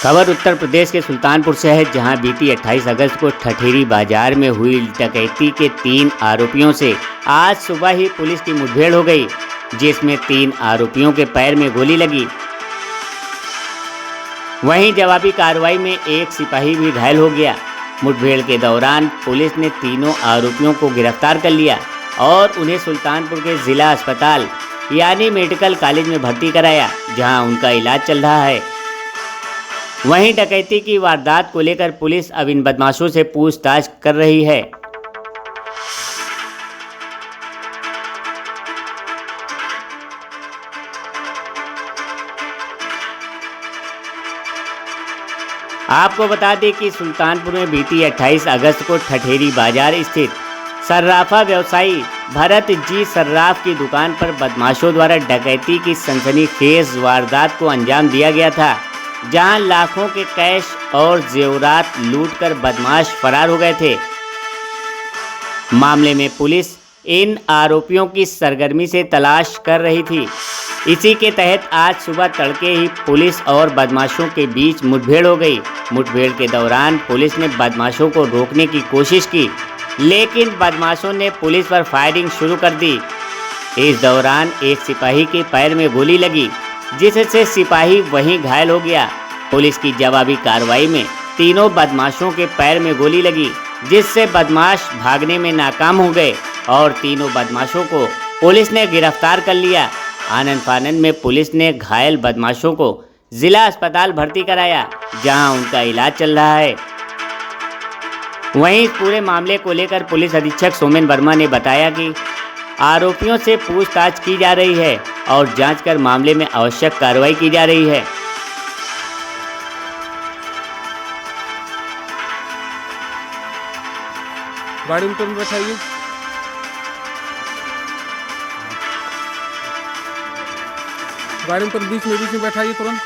खबर उत्तर प्रदेश के सुल्तानपुर से है, जहां बीती 28 अगस्त को ठठेरी बाजार में हुई डकैती के 3 आरोपियों से आज सुबह ही पुलिस की मुठभेड़ हो गई, जिसमें 3 आरोपियों के पैर में गोली लगी। वहीं जवाबी कार्रवाई में एक सिपाही भी घायल हो गया। मुठभेड़ के दौरान पुलिस ने तीनों आरोपियों को गिरफ्तार कर लिया और उन्हें सुल्तानपुर के जिला अस्पताल यानी मेडिकल कॉलेज में भर्ती कराया, जहां उनका इलाज चल रहा है। वहीं डकैती की वारदात को लेकर पुलिस अब इन बदमाशों से पूछताछ कर रही है। आपको बता दें कि सुल्तानपुर में बीती 28 अगस्त को ठठेरी बाजार स्थित सर्राफा व्यवसायी भरत जी सर्राफ की दुकान पर बदमाशों द्वारा डकैती की सनसनीखेज वारदात को अंजाम दिया गया था, जहां लाखों के कैश और जेवरात लूटकर बदमाश फरार हो गए थे। मामले में पुलिस इन आरोपियों की सरगर्मी से तलाश कर रही थी। इसी के तहत आज सुबह तड़के ही पुलिस और बदमाशों के बीच मुठभेड़ हो गई। मुठभेड़ के दौरान पुलिस ने बदमाशों को रोकने की कोशिश की, लेकिन बदमाशों ने पुलिस पर फायरिंग शुरू कर दी। इस दौरान एक सिपाही के पैर में गोली लगी, जिससे सिपाही वहीं घायल हो गया। पुलिस की जवाबी कार्रवाई में तीनों बदमाशों के पैर में गोली लगी, जिससे बदमाश भागने में नाकाम हो गए और तीनों बदमाशों को पुलिस ने गिरफ्तार कर लिया। आनंद फानंद में पुलिस ने घायल बदमाशों को जिला अस्पताल भर्ती कराया, जहां उनका इलाज चल रहा है। वहीं इस पूरे मामले को लेकर पुलिस अधीक्षक सोमेन वर्मा ने बताया कि आरोपियों से पूछताछ की जा रही है और जांच कर मामले में आवश्यक कार्रवाई की जा रही है। गाड़ी में तुरंत बैठाइए। गाड़ी में तुरंत बीच में बैठाइए तुरंत।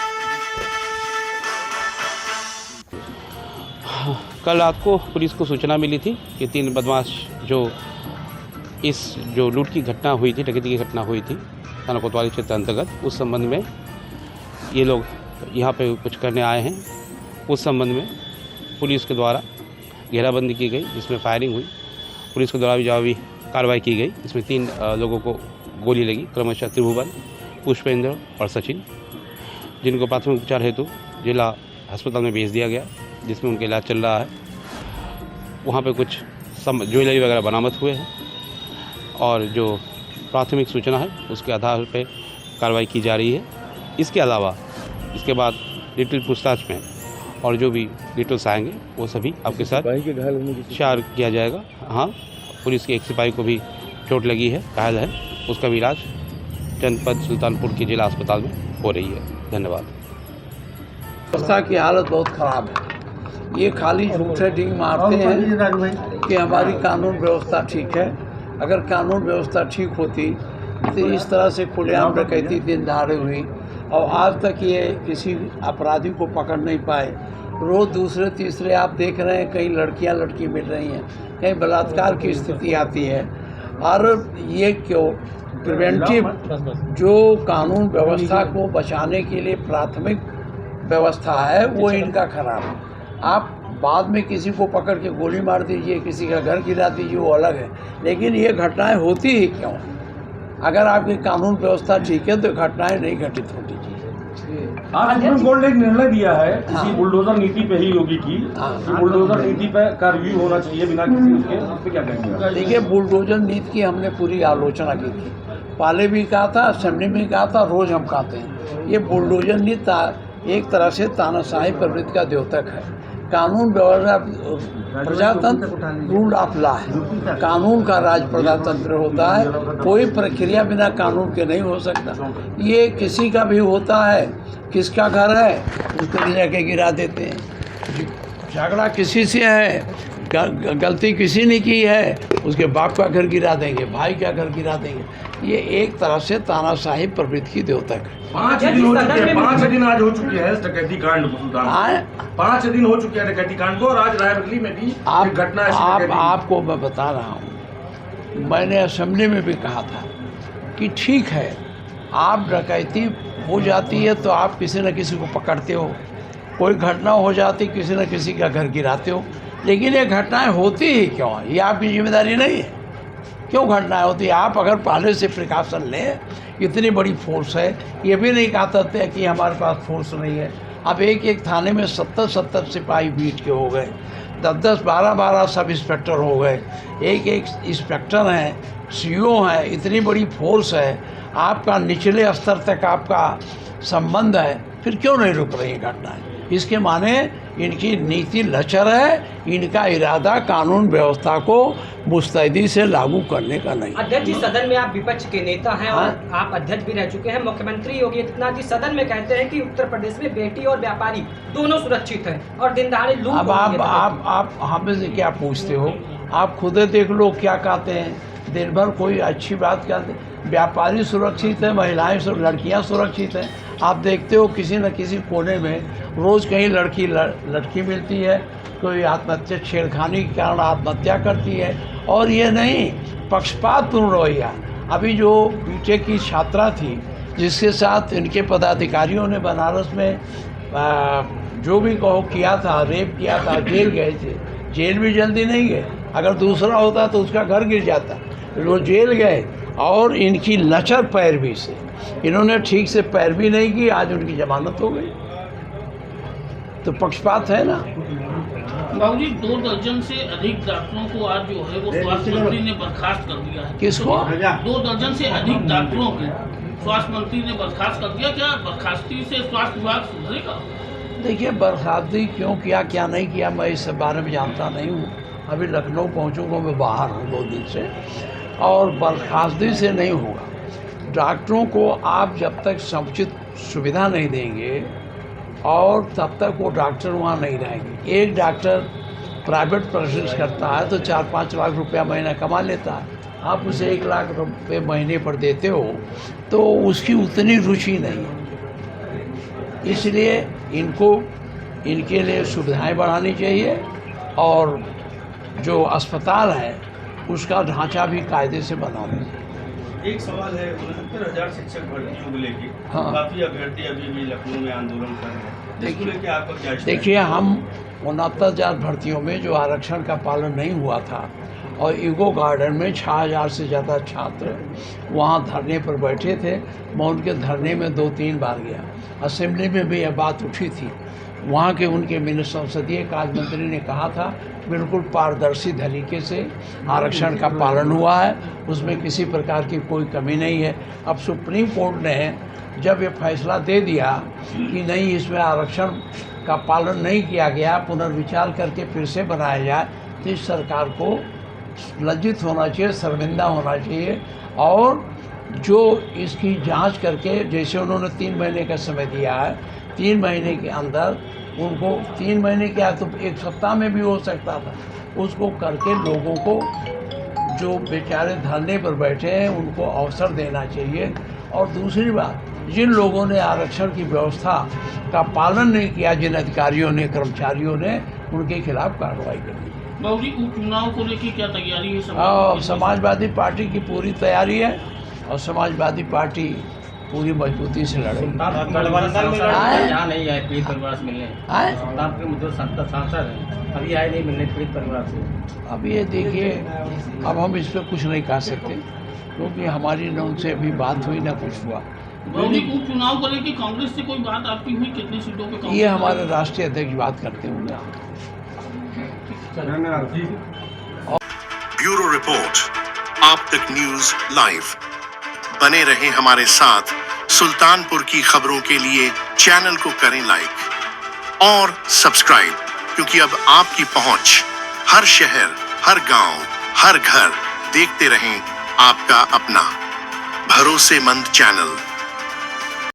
कल रात को पुलिस को सूचना मिली थी कि 3 बदमाश जो लूट की घटना हुई थी, डकैती की घटना हुई थी थाना कोतवाली क्षेत्र अंतर्गत, उस संबंध में ये लोग यहाँ पे कुछ करने आए हैं। उस संबंध में पुलिस के द्वारा घेराबंदी की गई, जिसमें फायरिंग हुई। पुलिस के द्वारा भी जवाबी कार्रवाई की गई। इसमें 3 लोगों को गोली लगी, क्रमशः त्रिभुवन, पुष्पेंद्र और सचिन, जिनको प्राथमिक उपचार हेतु जिला अस्पताल में भेज दिया गया, जिसमें उनका इलाज चल रहा है। वहाँ पे कुछ ज्वेलरी वगैरह बरामद हुए हैं और जो प्राथमिक सूचना है उसके आधार पर कार्रवाई की जा रही है। इसके अलावा इसके बाद डिटेल पूछताछ में और जो भी डिटेल्स आएंगे वो सभी आपके साथ शेयर किया जाएगा। हाँ, पुलिस के एक सिपाही को भी चोट लगी है, घायल है, उसका भी इलाज जनपद सुल्तानपुर के जिला अस्पताल में हो रही है। धन्यवाद। व्यवस्था की हालत बहुत ख़राब है। ये खाली झूठे ढींग मारते हैं कि हमारी कानून व्यवस्था ठीक है। अगर कानून व्यवस्था ठीक होती तो इस तरह से खुलेआम डकैती दिन दहाड़े हुई और आज तक ये किसी अपराधी को पकड़ नहीं पाए। रोज़ दूसरे तीसरे आप देख रहे हैं, कहीं लड़की मिल रही हैं, कहीं बलात्कार की स्थिति आती है। और ये क्यों? प्रिवेंटिव जो कानून व्यवस्था को बचाने के लिए प्राथमिक व्यवस्था है वो इनका खराब है। आप बाद में किसी को पकड़ के गोली मार दीजिए, किसी का घर गिरा दीजिए, वो अलग है, लेकिन ये घटनाएं होती ही क्यों? अगर आपकी कानून व्यवस्था ठीक है तो घटनाएं नहीं घटित होती। आज सुप्रीम कोर्ट ने एक निर्णय दिया है इसी बुलडोजर नीति पे ही योगी की, बुलडोजर नीति पे का रिव्यू होना चाहिए बिना किसी उसके, उस पर क्या कहेंगे? देखिए, बुलडोजर नीति की हमने पूरी आलोचना की थी, पहले भी कहा था, असेंबली में कहा था, रोज़ हम कहते हैं। ये बुलडोजर नीति एक तरह से तानाशाही प्रवृत्ति का द्योतक है। कानून व्यवस्था प्रजातंत्र रूल ऑफ लॉ है, कानून का राज प्रजातंत्र होता है। कोई प्रक्रिया बिना कानून के नहीं हो सकता। ये किसी का भी होता है, किसका घर है उसको ले जाके गिरा देते हैं। झगड़ा किसी से है, गलती किसी ने की है, उसके बाप का घर गिरा देंगे, भाई का घर गिरा देंगे। ये एक तरह से तानाशाही प्रवृत्ति की द्योतक है। 5 दिन हो चुके हैं, 5 दिन आज हो चुके हैं डकैती कांड को। 5 दिन हो चुके हैं डकैती कांड को और आज रायबरेली में भी एक घटना आपको मैं बता रहा हूँ, मैंने असेंबली में भी कहा था कि ठीक है, आप डकैती हो जाती है तो आप किसी न किसी को पकड़ते हो, कोई घटना हो जाती, किसी न किसी का घर गिराते हो, लेकिन ये घटनाएं होती ही क्यों है? ये आपकी जिम्मेदारी नहीं है? क्यों घटनाएं होती है? आप अगर पहले से प्रिकॉशन लें, इतनी बड़ी फोर्स है, ये भी नहीं कहा करते कि हमारे पास फोर्स नहीं है। अब एक एक थाने में 70-70 सिपाही बीट के हो गए, 10-10, 12-12 सब इंस्पेक्टर हो गए, एक एक इंस्पेक्टर हैं, सीओ हैं, इतनी बड़ी फोर्स है, आपका निचले स्तर तक आपका संबंध है, फिर क्यों नहीं रुक रही घटनाएं? इसके माने इनकी नीति लचर है, इनका इरादा कानून व्यवस्था को मुस्तैदी से लागू करने का नहीं। अध्यक्ष जी, सदन में आप विपक्ष के नेता हैं और आप अध्यक्ष भी रह चुके हैं। मुख्यमंत्री योगी आदित्यनाथ जी सदन में कहते हैं कि उत्तर प्रदेश में बेटी और व्यापारी दोनों सुरक्षित हैं और दिन दहाड़े लूट। अब आप हमें से क्या पूछते हो? आप खुद देख लो क्या कहते हैं। दिन भर कोई अच्छी बात कहते, व्यापारी सुरक्षित है, महिलाएं लड़कियां सुरक्षित हैं। आप देखते हो किसी न किसी कोने में रोज़ कहीं लड़की मिलती है, कोई आत्महत्या, छेड़खानी के कारण आत्महत्या करती है। और ये नहीं, पक्षपातपूर्ण रवैया। अभी जो बीटेक की छात्रा थी जिसके साथ इनके पदाधिकारियों ने बनारस में जो भी कहो किया था, रेप किया था, जेल गए थे। जेल भी जल्दी नहीं गए, अगर दूसरा होता तो उसका घर गिर जाता। वो जेल गए और इनकी लचर पैरवी से इन्होंने ठीक से पैरवी नहीं की, आज उनकी जमानत हो गई। तो पक्षपात है ना। बाबू जी, 2 दर्जन से अधिक डॉक्टरों को आज जो है वो स्वास्थ्य मंत्री ने बर्खास्त कर दिया है। किसको? 2 दर्जन से अधिक डॉक्टरों को स्वास्थ्य मंत्री ने बर्खास्त कर दिया। क्या बर्खास्ती से स्वास्थ्य विभाग सुधरेगा? देखिए, बर्खास्ती क्यों किया, क्या नहीं किया, मैं इस बारे में जानता नहीं हूँ। अभी लखनऊ पहुँचूँगा, मैं बाहर हूँ 2 दिन से, और बर्खास्ती से नहीं होगा। डॉक्टरों को आप जब तक समुचित सुविधा नहीं देंगे और तब तक वो डॉक्टर वहाँ नहीं रहेंगे। एक डॉक्टर प्राइवेट प्रैक्टिस करता है तो 4-5 लाख रुपया महीना कमा लेता है। आप उसे 1 लाख रुपये महीने पर देते हो तो उसकी उतनी रुचि नहीं है। इसलिए इनके लिए सुविधाएं बढ़ानी चाहिए और जो अस्पताल है उसका ढांचा भी कायदे से बनाना चाहिए। एक सवाल है, 69,000 शिक्षक भर्तियों को लेके हाँ। काफी अभ्यर्थी अभी भी लखनऊ में आंदोलन कर रहे हैं। इसको लेके आपका क्या स्टैंड है? देखिए, हम 69,000 भर्तियों में जो आरक्षण का पालन नहीं हुआ था और ईगो गार्डन में 6,000 से ज़्यादा छात्र वहाँ धरने पर बैठे थे। मैं उनके धरने में 2-3 बार गया। असेंबली में भी यह बात उठी थी। वहाँ के उनके संसदीय कार्य मंत्री ने कहा था बिल्कुल पारदर्शी तरीके से आरक्षण का पालन हुआ है, उसमें किसी प्रकार की कोई कमी नहीं है। अब सुप्रीम कोर्ट ने जब ये फैसला दे दिया कि नहीं, इसमें आरक्षण का पालन नहीं किया गया, पुनर्विचार करके फिर से बनाया जाए, तो इस सरकार को लज्जित होना चाहिए, शर्मिंदा होना चाहिए। और जो इसकी जांच करके, जैसे उन्होंने 3 महीने का समय दिया है, 3 महीने के अंदर उनको 3 महीने क्या तो 1 सप्ताह में भी हो सकता था, उसको करके लोगों को जो बेचारे धरने पर बैठे हैं उनको अवसर देना चाहिए। और दूसरी बात, जिन लोगों ने आरक्षण की व्यवस्था का पालन नहीं किया, जिन अधिकारियों ने, कर्मचारियों ने, उनके खिलाफ कार्रवाई करनी। बाबू जी, उपचुनाव को लेकर क्या तैयारी है? समाजवादी पार्टी की पूरी तैयारी है और समाजवादी पार्टी पूरी मजबूती से लड़ेगी। यहाँ नहीं आए पीड़ित परिवार से मिलने, जो सांसद हैं अभी आए नहीं मिलने पीड़ित परिवार से। अब ये देखिए, अब हम इस पर कुछ नहीं कह सकते क्योंकि हमारी न उनसे अभी बात हुई, ना कुछ हुआ। बाबू जी, उपचुनाव को लेकर कांग्रेस से कोई बात आपकी हुई? कितनी सीटों पे? ये हमारे राष्ट्रीय अध्यक्ष बात करते होंगे। ब्यूरो रिपोर्ट, आप तक न्यूज लाइव। बने रहें हमारे साथ। सुल्तानपुर की खबरों के लिए चैनल को करें लाइक और सब्सक्राइब, क्योंकि अब आपकी पहुंच हर शहर, हर गांव, हर घर। देखते रहें आपका अपना भरोसेमंद चैनल